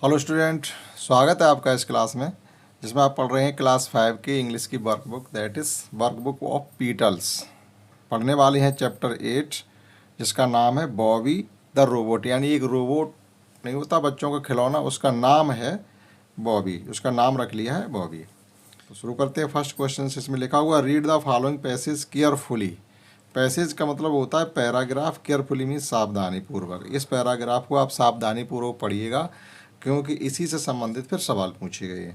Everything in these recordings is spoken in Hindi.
हेलो स्टूडेंट, स्वागत है आपका इस क्लास में जिसमें आप पढ़ रहे हैं क्लास 5 की इंग्लिश की workbook, that is workbook of petals. पढ़ने वाले हैं चैप्टर 8 जिसका नाम है बॉबी द रोबोट। यानी एक रोबोट नहीं होता बच्चों का खिलौना, उसका नाम है बॉबी, उसका नाम रख लिया है बॉबी। तो शुरू करते हैं। फर्स्ट क्वेश्चन से इसमें लिखा हुआ read the following passage carefully. Passage का मतलब होता है पैराग्राफ, केयरफुली मीन सावधानी पूर्वक। इस पैराग्राफ को आप सावधानी पूर्वक पढ़िएगा क्योंकि इसी से संबंधित फिर सवाल पूछे गए।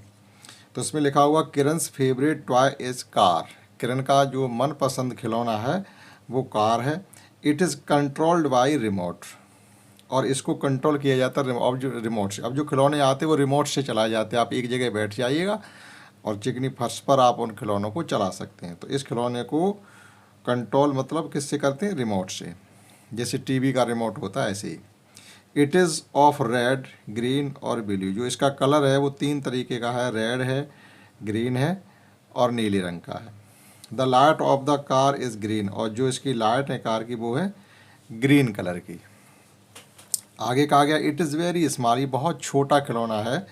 तो इसमें लिखा हुआ किरण's फेवरेट टॉय इज कार। किरण का जो मनपसंद खिलौना है वो कार है। It is controlled by remote, और इसको कंट्रोल किया जाता है रिमोट से। अब जो खिलौने आते हैं वो रिमोट से चलाए जाते हैं। आप एक जगह बैठ जाइएगा और चिकनी फर्श पर आप उन खिलौनों को चला सकते हैं। तो इस खिलौने को कंट्रोल मतलब किससे करते हैं? रिमोट से। जैसे टीवी का रिमोट होता है ऐसे ही। It is of red, green और ब्लू। जो इसका कलर है वो 3 तरीके का है, रेड है, ग्रीन है और नीले रंग का है। The light of the car is green, और जो इसकी लाइट है कार की वो है ग्रीन कलर की। आगे कहा गया इट इज़ वेरी स्मॉल, ये बहुत छोटा खिलौना है।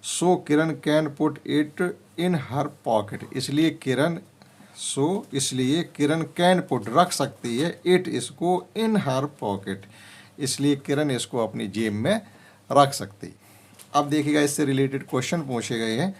So Kiran can put it in her pocket, इसलिए किरण कैन पुट रख सकती है इट इसको इन हर पॉकेट, इसलिए किरण इसको अपनी जेब में रख सकती। अब देखिएगा इससे रिलेटेड क्वेश्चन पूछे गए हैं,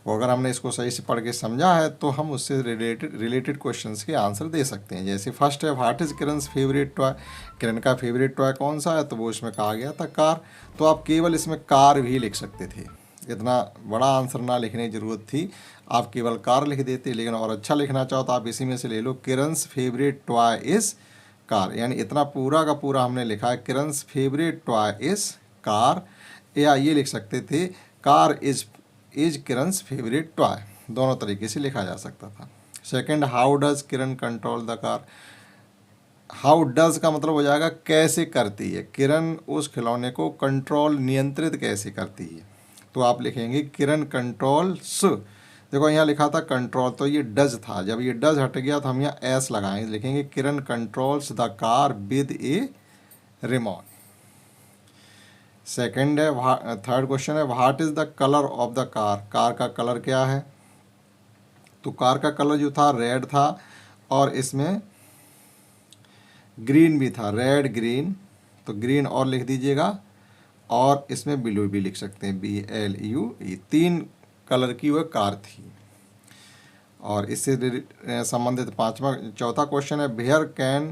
वो अगर हमने इसको सही से पढ़ के समझा है तो हम उससे रिलेटेड क्वेश्चंस के आंसर दे सकते हैं। जैसे फर्स्ट है व्हाट इज़ किरण's फेवरेट टॉय। किरण का फेवरेट टॉय कौन सा है? तो वो इसमें कहा गया था कार। तो आप केवल इसमें कार भी लिख सकते थे, इतना बड़ा आंसर ना लिखने की ज़रूरत थी, आप केवल कार लिख देते। लेकिन और अच्छा लिखना चाहो तो आप इसी में से ले लो किरण's फेवरेट टॉय इज़ कार। यानी इतना पूरा का पूरा हमने लिखा है किरण's फेवरेट टॉय इज़ कार, या ये लिख सकते थे कार इज़ किरण's फेवरेट टॉय। दोनों तरीके से लिखा जा सकता था। Second, how does Kiran control the car. How does का मतलब हो जाएगा कैसे करती है किरण उस खिलौने को कंट्रोल, नियंत्रित कैसे करती है। तो आप लिखेंगे किरण कंट्रोल्स। देखो यहाँ लिखा था कंट्रोल, तो ये डज था, जब ये डज हट गया तो हम यहाँ एस लगाएंगे, लिखेंगे Kiran controls the car with a remote. Second है, थर्ड क्वेश्चन है what is the colour of the car. Car का कलर क्या है? तो कार का कलर जो था रेड था, और इसमें ग्रीन भी था, रेड ग्रीन। तो ग्रीन और लिख दीजिएगा, और इसमें ब्लू भी लिख सकते हैं, BLU। 3 कलर की वह कार थी। और इससे संबंधित चौथा क्वेश्चन है where can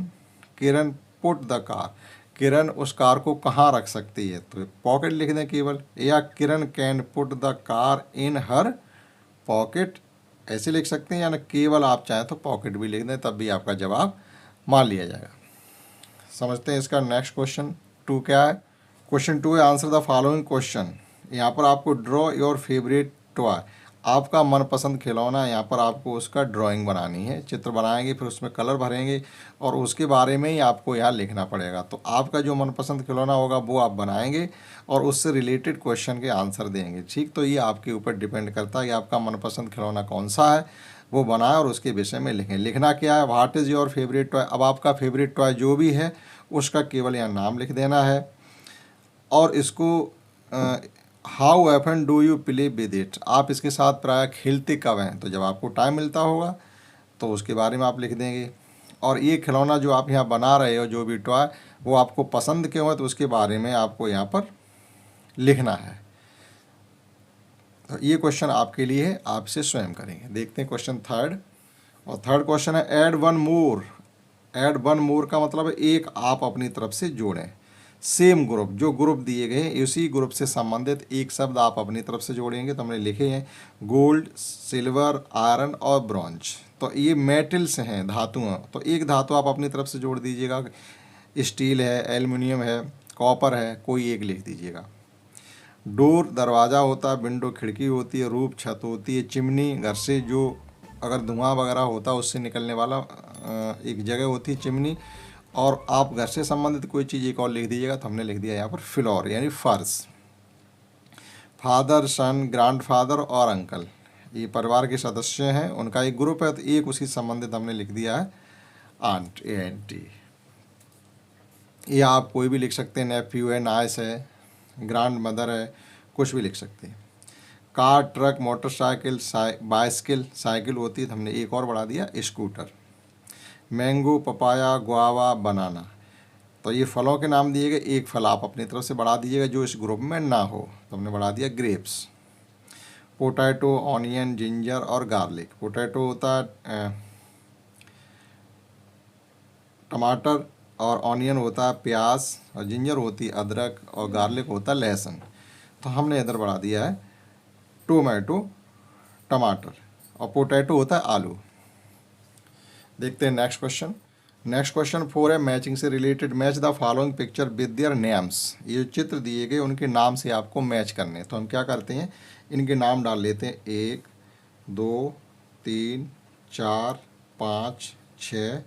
Kiran put the car. Kiran उस कार को कहाँ रख सकती है? तो पॉकेट लिख दें केवल, या Kiran can put the car in her pocket, ऐसे लिख सकते हैं। या केवल आप चाहें तो पॉकेट भी लिख दें, तब भी आपका जवाब मान लिया जाएगा। समझते हैं इसका नेक्स्ट क्वेश्चन 2 क्या है। क्वेश्चन 2 है आंसर द फॉलोइंग क्वेश्चन। यहाँ पर आपको ड्रॉ योर फेवरेट टॉय, आपका मनपसंद खिलौना, यहाँ पर आपको उसका ड्राइंग बनानी है, चित्र बनाएंगे, फिर उसमें कलर भरेंगे और उसके बारे में ही आपको यहाँ लिखना पड़ेगा। तो आपका जो मनपसंद खिलौना होगा वो आप बनाएंगे और उससे रिलेटेड क्वेश्चन के आंसर देंगे। ठीक, तो ये आपके ऊपर डिपेंड करता है कि आपका मनपसंद खिलौना कौन सा है, वो बनाएं और उसके विषय में लिखें। लिखना क्या है? What is your favourite toy. अब आपका फेवरेट टॉय जो भी है उसका केवल यहाँ नाम लिख देना है, और इसको how often do you play with it, आप इसके साथ प्राय खेलते कब हैं? तो जब आपको टाइम मिलता होगा तो उसके बारे में आप लिख देंगे। और ये खिलौना जो आप यहाँ बना रहे हो, जो भी टॉय, वो आपको पसंद क्यों है, तो उसके बारे में आपको यहाँ पर लिखना है। तो ये क्वेश्चन आपके लिए है, आपसे स्वयं करेंगे। देखते हैं क्वेश्चन थर्ड। और थर्ड क्वेश्चन है add one more. Add one more का मतलब है एक आप अपनी तरफ से जोड़ें। सेम ग्रुप, जो ग्रुप दिए गए हैं उसी ग्रुप से संबंधित एक शब्द आप अपनी तरफ से जोड़ेंगे। तो हमने लिखे हैं गोल्ड, सिल्वर, आयरन और ब्रॉन्ज। तो ये मेटल्स हैं, धातु हैं। तो एक धातु आप अपनी तरफ से जोड़ दीजिएगा, स्टील है, एल्युमिनियम है, कॉपर है, कोई एक लिख दीजिएगा। डोर दरवाज़ा होता है, विंडो खिड़की होती है, रूफ छत होती है, चिमनी घर से जो अगर धुआं वगैरह होता है उससे निकलने वाला एक जगह होती है चिमनी। और आप घर से संबंधित कोई चीज़ एक और लिख दीजिएगा। तो हमने लिख दिया यहाँ पर फ्लोर यानी फर्श। फादर, सन, ग्रैंडफादर और अंकल, ये परिवार के सदस्य हैं, उनका एक ग्रुप है, तो एक उसी संबंधित हमने लिख दिया है आंट, ANT। या आप कोई भी लिख सकते हैं, नेफ्यू है, नाइस है, ग्रैंड मदर है, कुछ भी लिख सकते हैं। Car, truck, motorcycle, bicycle, cycle होती है तो हमने एक और बढ़ा दिया स्कूटर। मैंगो, पपाया, गुआवा, बनाना, तो ये फलों के नाम दिए गए, एक फल आप अपनी तरफ से बढ़ा दीजिएगा जो इस ग्रुप में ना हो, तो हमने बढ़ा दिया ग्रेप्स। पोटैटो, ऑनियन, जिंजर और गार्लिक। पोटैटो होता है टमाटर, और ऑनियन होता है प्याज, और जिंजर होती है अदरक, और गार्लिक होता है लहसुन। तो हमने इधर बढ़ा दिया है टोमेटो, टमाटर, और पोटैटो होता है आलू। देखते हैं नेक्स्ट क्वेश्चन। नेक्स्ट क्वेश्चन 4 है मैचिंग से related. Match the following picture with their names. ये चित्र दिए गए उनके नाम से आपको मैच करने। तो हम क्या करते हैं, इनके नाम डाल लेते हैं 1 2 3 4 5 6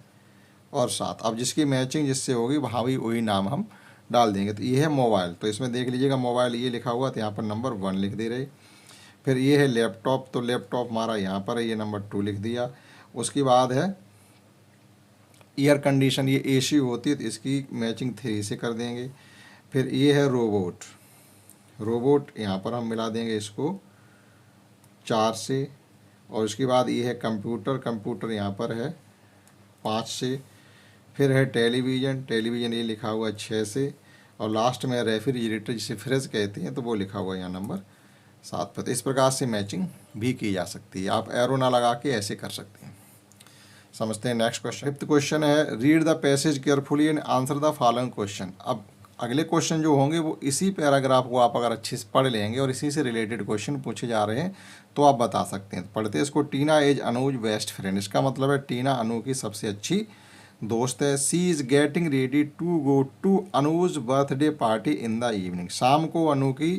और 7। अब जिसकी मैचिंग जिससे होगी वहाँ भी वही नाम हम डाल देंगे। तो ये है मोबाइल, तो इसमें देख लीजिएगा मोबाइल ये लिखा हुआ, तो यहाँ पर नंबर 1 लिख दे रहे। फिर ये है लैपटॉप, तो लैपटॉप हमारा यहाँ पर है, ये नंबर 2 लिख दिया। उसके बाद है एयर कंडीशन, ये एसी होती है तो इसकी मैचिंग 3 से कर देंगे। फिर ये है रोबोट, रोबोट यहाँ पर हम मिला देंगे इसको 4 से। और उसके बाद ये है कंप्यूटर, कंप्यूटर यहाँ पर है 5 से। फिर है टेलीविज़न, टेलीविज़न ये लिखा हुआ है 6 से। और लास्ट में रेफ्रिजरेटर जिसे फ्रिज कहते हैं, तो वो लिखा हुआ है यहाँ नंबर 7 पर। तो इस प्रकार से मैचिंग भी की जा सकती है, आप एरो ना लगा के ऐसे कर सकते हैं। समझते हैं नेक्स्ट क्वेश्चन। 5th क्वेश्चन है read the passage carefully and answer the following question. अब अगले क्वेश्चन जो होंगे वो इसी पैराग्राफ को आप अगर अच्छे से पढ़ लेंगे और इसी से रिलेटेड क्वेश्चन पूछे जा रहे हैं तो आप बता सकते हैं। पढ़ते हैं इसको। टीना इज अनुज बेस्ट फ्रेंड, इसका मतलब है टीना अनु की सबसे अच्छी दोस्त है। She is getting ready to go to Anuj birthday party in the evening, शाम को अनु की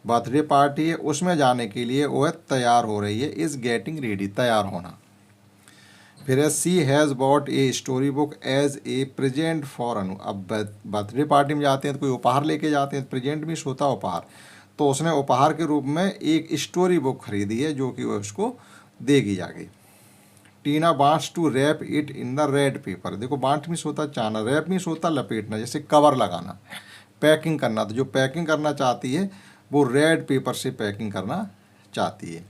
बर्थडे पार्टी है उसमें जाने के लिए वह तैयार हो रही है। इज़ गेटिंग रेडी, तैयार होना। फिर है she has bought a story book as a present for Anu. अब बर्थडे पार्टी में जाते हैं तो कोई उपहार लेके जाते हैं, प्रेजेंट मीन्स होता है उपहार, तो उसने उपहार के रूप में एक स्टोरी बुक खरीदी है जो कि वह उसको देगी जाके। Tina wants to wrap it in the red paper. देखो वांट मीन्स होता है चाहना, रैप मीन्स होता है लपेटना, जैसे कवर लगाना, पैकिंग करना। तो जो पैकिंग करना चाहती है वो रेड पेपर से पैकिंग करना चाहती है।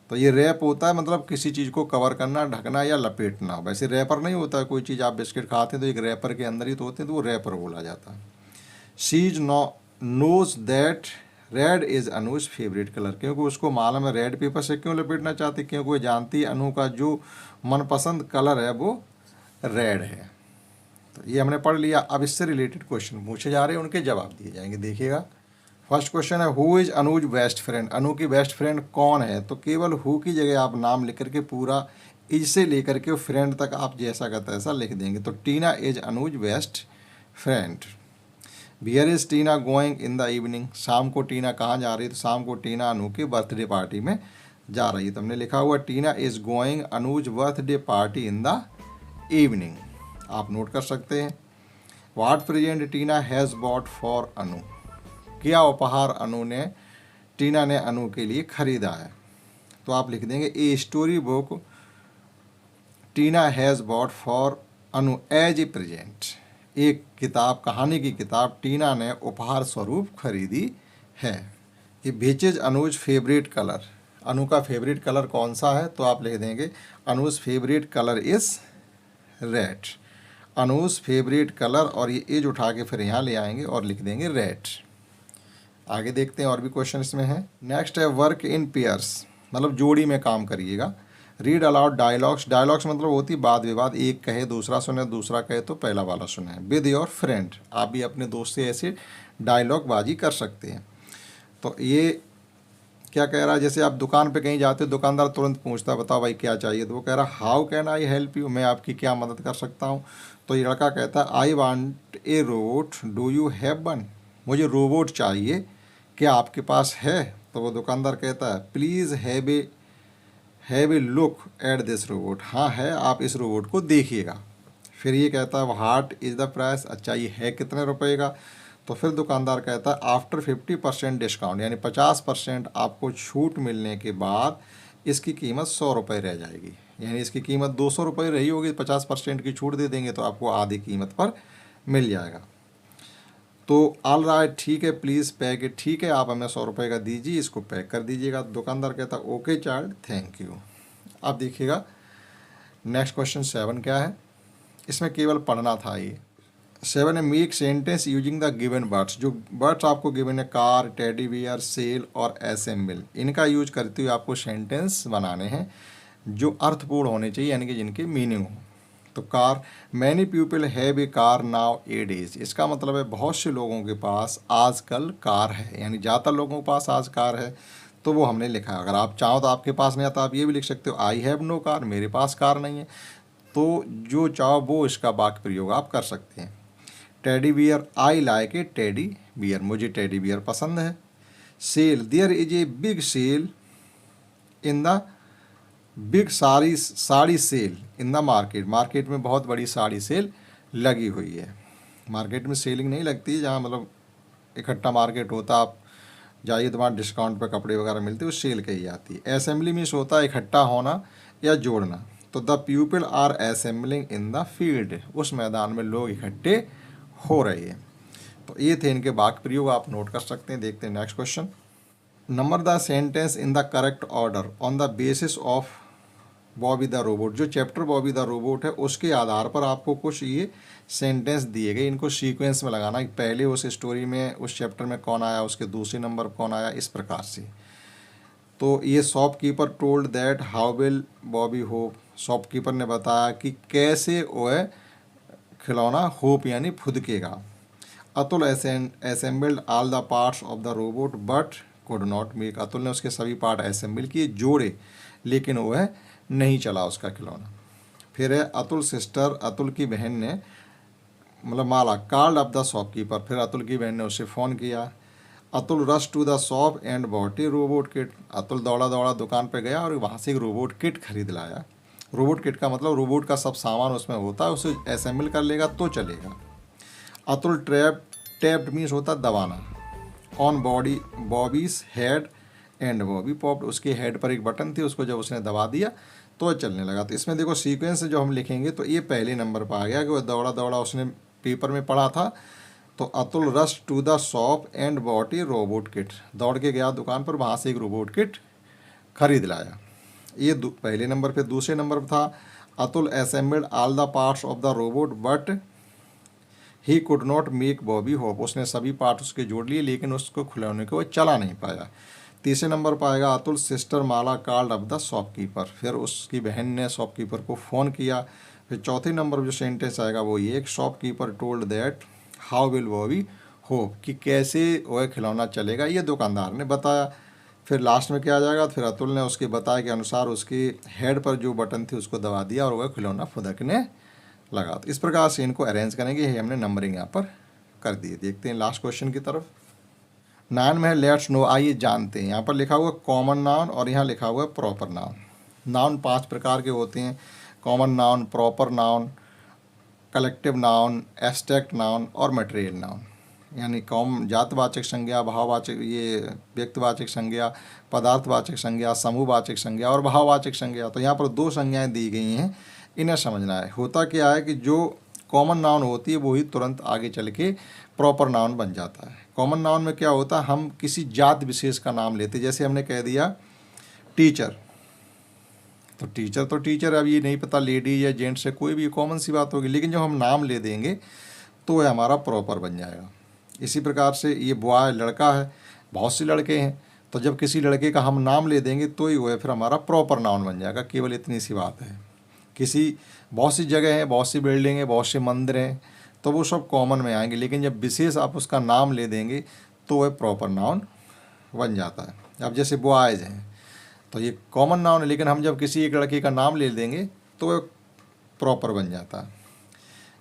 तो ये रैप होता है मतलब किसी चीज़ को कवर करना, ढकना या लपेटना। वैसे रैपर नहीं होता है, कोई चीज़ आप बिस्किट खाते हैं तो एक रैपर के अंदर ही तो होते हैं, तो वो रैपर बोला जाता है। She knows that red is Anuj favourite colour, क्योंकि उसको मालूम है रेड पेपर से क्यों लपेटना चाहती, क्योंकि वो जानती है अनु का जो मनपसंद कलर है वो रेड है। तो ये हमने पढ़ लिया। अब इससे रिलेटेड क्वेश्चन पूछे जा रहे हैं, उनके जवाब दिए जाएंगे। देखिएगा फर्स्ट क्वेश्चन है who is Anuj best friend, Anu की बेस्ट फ्रेंड कौन है। तो केवल हु की जगह आप नाम लिख करके पूरा इज से लेकर के फ्रेंड तक आप जैसा का तैसा लिख देंगे। तो Tina is Anuj best friend. Where is Tina going in the evening, शाम को टीना कहाँ जा रही है। तो शाम को टीना अनु की बर्थडे पार्टी में जा रही है। तो हमने लिखा हुआ Tina is going Anuj birthday party in the evening, आप नोट कर सकते हैं। What present Tina has bought for Anu, क्या उपहार टीना ने अनु के लिए खरीदा है। तो आप लिख देंगे a story book Tina has bought for Anu as a present, एक किताब, कहानी की किताब टीना ने उपहार स्वरूप खरीदी है। कि which is Anuj favourite colour, Anu का फेवरेट कलर कौन सा है। तो आप लिख देंगे Anuj favourite colour is red, Anuj favourite colour, और ये एज उठा के फिर यहाँ ले आएंगे और लिख देंगे रेड। आगे देखते हैं और भी क्वेश्चन इसमें है। नेक्स्ट है वर्क इन पेयर्स, मतलब जोड़ी में काम करिएगा। रीड अलाउड डायलॉग्स, डायलॉग्स मतलब होती वाद विवाद, एक कहे दूसरा सुने, दूसरा कहे तो पहला वाला सुने। विद योर फ्रेंड, आप भी अपने दोस्त से ऐसे डायलॉग बाजी कर सकते हैं। तो ये क्या कह रहा है, जैसे आप दुकान पे कहीं जाते हो, दुकानदार तुरंत पूछता है बताओ भाई क्या चाहिए। तो वो कह रहा how can I help you, मैं आपकी क्या मदद कर सकता हूँ। तो ये लड़का कहता है I want a robot do you have one, मुझे रोबोट चाहिए, क्या आपके पास है। तो वो दुकानदार कहता है please have a look at this robot, हाँ है, आप इस रोबोट को देखिएगा। फिर ये कहता है व्हाट इज़ द प्राइस, अच्छा ये है कितने रुपए का। तो फिर दुकानदार कहता है आफ्टर 50% डिस्काउंट, यानी 50% आपको छूट मिलने के बाद इसकी कीमत 100 रुपये रह जाएगी। यानी इसकी कीमत 200 रुपये रही होगी, 50% की छूट दे देंगे तो आपको आधी कीमत पर मिल जाएगा। तो ऑल राइट, ठीक है, प्लीज़ पैक इट, ठीक है आप हमें 100 रुपये का दीजिए, इसको पैक कर दीजिएगा। दुकानदार कहता ओके चाइल्ड, थैंक यू। अब देखिएगा नेक्स्ट क्वेश्चन 7 क्या है, इसमें केवल पढ़ना था ये। 7 है make sentence using the given words. जो वर्ड्स आपको गिवन है कार, टेडी बियर, सेल और असेंबल, इनका यूज करते हुए आपको सेंटेंस बनाने हैं जो अर्थपूर्ण होने चाहिए, यानी कि जिनकी मीनिंग हो। तो car, many people have a car now A days, इसका मतलब है बहुत से लोगों के पास आजकल कार है, यानी ज़्यादातर लोगों के पास आज कार है। तो वो हमने लिखा है। अगर आप चाहो तो आपके पास नहीं आता, आप ये भी लिख सकते हो आई हैव नो कार, मेरे पास कार नहीं है। तो जो चाहो वो इसका वाक्य प्रयोग आप कर सकते हैं। Teddy bear, I like a teddy bear, मुझे टेडी बियर पसंद है। Sale, there is a big sale in the big sari sale in the market, market में बहुत बड़ी साड़ी सेल लगी हुई है। मार्केट में सेलिंग नहीं लगती है, जहाँ मतलब इकट्ठा मार्केट होता, आप जाइए तो वहाँ डिस्काउंट पे कपड़े वगैरह मिलते हैं, वो सेल कही जाती है। असेंबली मीन्स होता है इकट्ठा होना या जोड़ना। तो the people are assembling in the field, उस मैदान में लोग इकट्ठे हो रहे हैं। तो ये थे इनके वाक्य प्रयोग, आप नोट कर सकते हैं। देखते हैं next question. Number the sentence in the correct order on the basis of Bobby the robot. जो चैप्टर बॉबी द रोबोट है उसके आधार पर आपको कुछ ये सेंटेंस दिए गए, इनको सीक्वेंस में लगाना। पहले उस स्टोरी में उस चैप्टर में कौन आया, उसके दूसरे नंबर पर कौन आया, इस प्रकार से। तो ये shopkeeper told that how will Bobby hop, shopkeeper ने बताया कि कैसे वह खिलौना होप यानी फुदकेगा। Atul assembled all the parts of the robot but could not make, Atul ने उसके सभी पार्ट असेंबल किए, जोड़े, लेकिन वह नहीं चला उसका खिलौना। फिर है अतुल सिस्टर, अतुल की बहन ने, मतलब Mala, called up the shopkeeper, फिर अतुल की बहन ने उसे फ़ोन किया। Atul rush to the shop and bought a robot kit, Atul दौड़ा दौड़ा दुकान पर गया और वहाँ से एक रोबोट किट खरीद लाया। रोबोट किट का मतलब रोबोट का सब सामान उसमें होता है, उसे असेंबल कर लेगा तो चलेगा। अतुल टैप्ड मीन्स होता है दबाना, on Bobby's head and Bobby popped, उसके हेड पर एक बटन थी, उसको जब उसने दबा दिया तो चलने लगा। तो इसमें देखो सीक्वेंस जो हम लिखेंगे तो ये पहले नंबर पर आ गया कि वह दौड़ा दौड़ा, उसने पेपर में पढ़ा था। तो Atul rush to the shop and bought a robot kit, दौड़ के गया दुकान पर, वहाँ से एक रोबोट किट खरीद लाया। ये पहले नंबर पे। दूसरे नंबर पर था Atul assembled all the parts of the robot but he could not make Bobby hope, उसने सभी पार्ट उसके जोड़ लिए लेकिन उसको खिलौने को वो चला नहीं पाया। तीसरे नंबर पर आएगा Atul sister Mala called up the shopkeeper, फिर उसकी बहन ने शॉपकीपर को फ़ोन किया। फिर चौथे नंबर पर जो सेंटेंस आएगा वो ये, एक shopkeeper told that how will Bobby hope, कि कैसे वह खिलौना चलेगा, ये दुकानदार ने बताया। फिर लास्ट में क्या आ जाएगा, फिर अतुल ने उसके बताए के अनुसार उसके हेड पर जो बटन थी उसको दबा दिया और वह खिलौना फुदकने लगा। तो इस प्रकार से इनको अरेंज करेंगे, ये हमने नंबरिंग यहाँ पर कर दिए। देखते हैं लास्ट क्वेश्चन की तरफ। 9 में है लेट्स नो, आइए जानते हैं। यहाँ पर लिखा हुआ कॉमन नाउन और यहाँ लिखा हुआ प्रॉपर नाउन। नाउन 5 प्रकार के होते हैं, common noun, proper noun, collective noun, abstract noun और मटेरियल नाउन। यानी जातवाचक संज्ञा, भाववाचक, ये व्यक्तिवाचक संज्ञा, पदार्थवाचक संज्ञा, समूहवाचक संज्ञा और भाववाचक संज्ञा। तो यहाँ पर 2 संज्ञाएं दी गई हैं, इन्हें समझना है। होता क्या है कि जो कॉमन नाउन होती है वही तुरंत आगे चल के प्रॉपर नाउन बन जाता है। कॉमन नाउन में क्या होता है, हम किसी जात विशेष का नाम लेते, जैसे हमने कह दिया टीचर, तो टीचर, अब ये नहीं पता लेडी या जेंट्स है, कोई भी कॉमन सी बात होगी, लेकिन जब हम नाम ले देंगे तो वह हमारा प्रॉपर बन जाएगा। इसी प्रकार से ये बॉय लड़का है, बहुत से लड़के हैं, तो जब किसी लड़के का हम नाम ले देंगे तो ही वह फिर हमारा प्रॉपर नाउन बन जाएगा। केवल इतनी सी बात है। बहुत सी जगह हैं, बहुत सी बिल्डिंग है, बहुत से मंदिर हैं, तो वो सब कॉमन में आएंगे, लेकिन जब विशेष आप उसका नाम ले देंगे तो वह प्रॉपर नाउन बन जाता है। अब जैसे बॉयज़ हैं तो ये कॉमन नाउन है, लेकिन हम जब किसी एक लड़के का नाम ले देंगे तो वह प्रॉपर बन जाता है।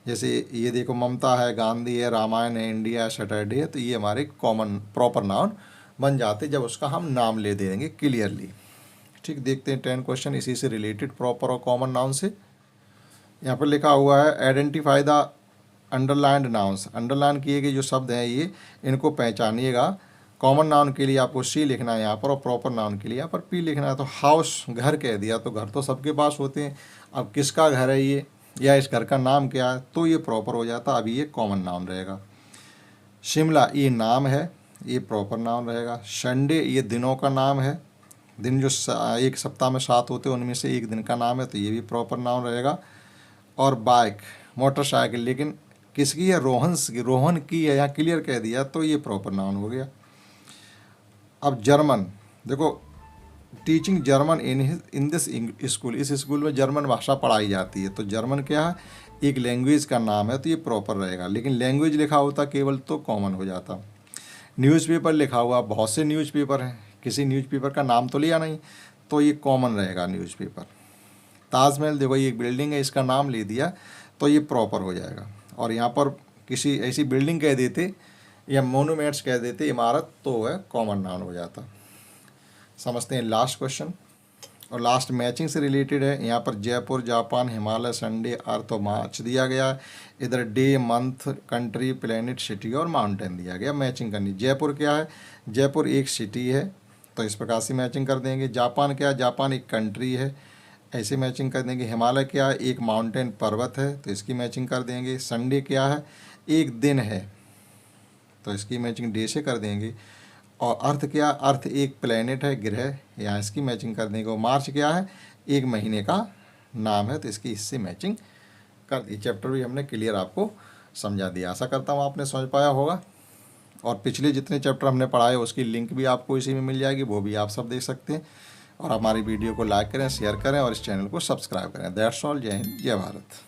जैसे ये देखो ममता है, गांधी है, रामायण है, इंडिया है, सैटरडे है, तो ये हमारे कॉमन प्रॉपर नाउन बन जाते जब उसका हम नाम ले देंगे क्लियरली। ठीक, देखते हैं 10 क्वेश्चन इसी से रिलेटेड, प्रॉपर और कॉमन नाउन से। यहाँ पर लिखा हुआ है identify the underlined nouns, underline किए गए जो शब्द हैं ये, इनको पहचानिएगा। कॉमन नाउन के लिए आपको सी लिखना है यहाँ पर, और प्रॉपर नाउन के लिए यहाँ पर पी लिखना है। तो हाउस, घर कह दिया, तो घर तो सबके पास होते हैं, अब किसका घर है ये या इस घर का नाम क्या है, तो ये प्रॉपर हो जाता, अभी ये कॉमन नाउन रहेगा। शिमला ये नाम है, ये प्रॉपर नाउन रहेगा। संडे ये दिनों का नाम है, दिन जो एक सप्ताह में 7 होते हैं उनमें से एक दिन का नाम है, तो ये भी प्रॉपर नाउन रहेगा। और बाइक मोटरसाइकिल, लेकिन किसकी है, रोहन की है, यहाँ क्लियर कह दिया तो ये प्रॉपर नाउन हो गया। अब जर्मन, देखो teaching German in this school, इस स्कूल में जर्मन भाषा पढ़ाई जाती है, तो जर्मन क्या है, एक लैंग्वेज का नाम है, तो ये प्रॉपर रहेगा। लेकिन लैंग्वेज लिखा होता केवल तो कॉमन हो जाता। न्यूज़पेपर लिखा हुआ, बहुत से न्यूज़पेपर हैं, किसी न्यूज़पेपर का नाम तो लिया नहीं, तो ये कॉमन रहेगा न्यूज़पेपर। ताजमहल देखो ये एक बिल्डिंग है, इसका नाम ले दिया तो ये प्रॉपर हो जाएगा। और यहाँ पर किसी ऐसी बिल्डिंग कह देते या मोनूमेंट्स कह देते, इमारत, तो वह कॉमन नाउन हो जाता। समझते हैं लास्ट क्वेश्चन, और लास्ट मैचिंग से रिलेटेड है। यहाँ पर जयपुर, जापान, हिमालय, संडे, अर्थ और मार्च दिया गया है। इधर day, month, country, planet, city और माउंटेन दिया गया। मैचिंग करनी, जयपुर क्या है, जयपुर एक सिटी है, तो इस प्रकार से मैचिंग कर देंगे। जापान क्या है, जापान एक कंट्री है, ऐसे मैचिंग कर देंगे। हिमालय क्या है, एक माउंटेन पर्वत है, तो इसकी मैचिंग कर देंगे। संडे क्या है, एक दिन है, तो इसकी मैचिंग डे से कर देंगे। और अर्थ क्या, अर्थ एक प्लेनेट है, ग्रह, यहाँ इसकी मैचिंग कर देंगे। और मार्च क्या है, एक महीने का नाम है, तो इसकी इससे मैचिंग कर दी। चैप्टर भी हमने क्लियर आपको समझा दिया। आशा करता हूँ आपने समझ पाया होगा। और पिछले जितने चैप्टर हमने पढ़ाए उसकी लिंक भी आपको इसी में मिल जाएगी, वो भी आप सब देख सकते हैं। और हमारी वीडियो को लाइक करें, शेयर करें और इस चैनल को सब्सक्राइब करें। That's all. जय हिंद, जय भारत।